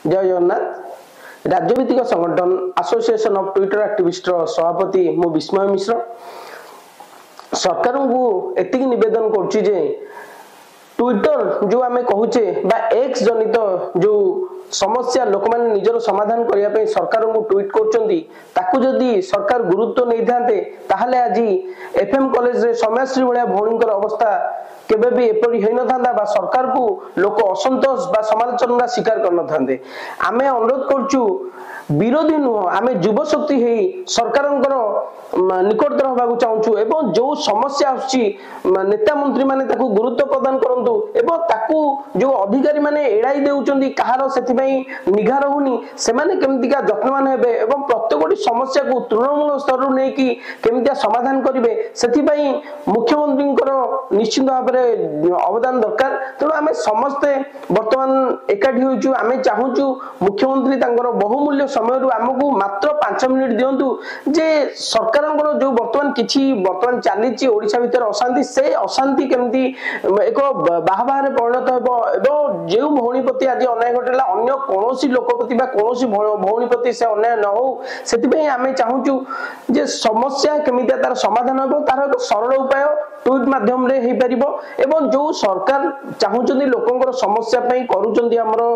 जय जगन्नाथ। राज्यभित्तिक संगठन association of Twitter activist सभापति मु विस्मय मिश्र सरकार को एतिक निवेदन करुच्ची जे ट्विटर जो आमे कहूचे बा एक्स जनित जो समस्या लोक माने निजर समाधान करिया पे सरकार को ट्वीट करचंदी ताकू जदी सरकार गुरुत्व नै थांते ताहले आज एफएम कॉलेज रे समयश्री भलिया भौणींकर अवस्था केबे भी एपरि हेइ न थांदा बा सरकार को लोक असंतोष बा समालोचना शिकार कर न थांदे। आमे अनुरोध करचु विरोधी नुह आमे युव शक्ति हेइ सरकारंकर निकटतर होबाकू चाहूछु एवं जो समस्या आछि नेता मंत्री माने ताकू गुरुत्व प्रदान करंतु एवं ताकू जो अधिकारी माने एड़ाई देउचंदी कहारो सेति पई निघा रहुनी से माने केमतिका जत्नवान हेबे एवं प्रत्येकटी समस्या को तृणमूल स्तर नै कि केमतिया समाधान करिवे सेति पई मुख्यमंत्रींकर निश्चित भाव अवदान दरकार। तेणु आम समस्ते बर्तमान एकाठी होइछु आमे चाहूछु मुख्यमंत्री तांकर बहुमूल्य समय आमको मात्र 5 मिनिट दियंतु जे सरकार जो बर्तमान चली ओडिशा भीतर अशांति से अशांति केमती एक बाहबारे परिणत हेबो एवं जो भौणी प्रति आज अन्याय घटला अन्य कोनोसी लोक प्रति बा कोनोसी भौणी प्रति से अन्याय न हो सेति आमे चाहूछु जे समस्या केमितिया तार समाधान हेबो तार एक सरल उपाय ट्वीट माध्यम रे हेइ परिबो एवं जो सरकार चाहूचंदी लोकंकर समस्या पई करूचंदी हमरो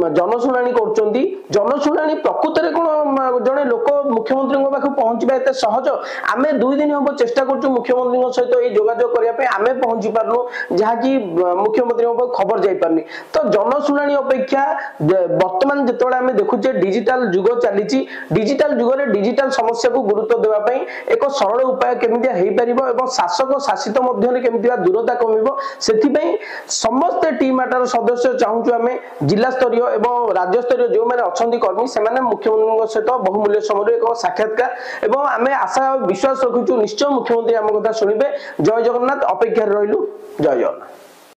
जनसुनानी करूचंदी जनसुनानी प्रकृत रे कोन जने लोक मुख्यमंत्री को पाखु पहुंचबा एते सहज आमे 2 दिन हम चेष्टा करछु मुख्यमंत्री सहित ए जोगाजोग करिया पे आमे पहुंची पारनु जहा कि मुख्यमंत्री को खबर जाई पारनी। तो जनसुनानी अपेक्षा वर्तमान जेतोळे आमे देखुचे डिजिटल जुग चलीची डिजिटल जुग रे डिजिटल समस्या को गुरुत्व देबा पई एक सरल उपाय केमितिया हेइ परिबो एवं शासक शासित मध्यले केमितिया दूरता कमिबो सेथि पई समस्त टीम मैटर सदस्य चाहूछु आमे जिला स्तरीय एवं राज्य स्तरीय जो माने अछंती कर्मी से माने मुख्यमंत्री सहित बहुमूल्य समय एक साक्षात्कार एवं आमे आशा विश्वास रखुछु निश्चय मुख्यमंत्री आम कथा सुनिबे। जय जगन्नाथ अपेक्षा रहिलु। जय जगन्नाथ।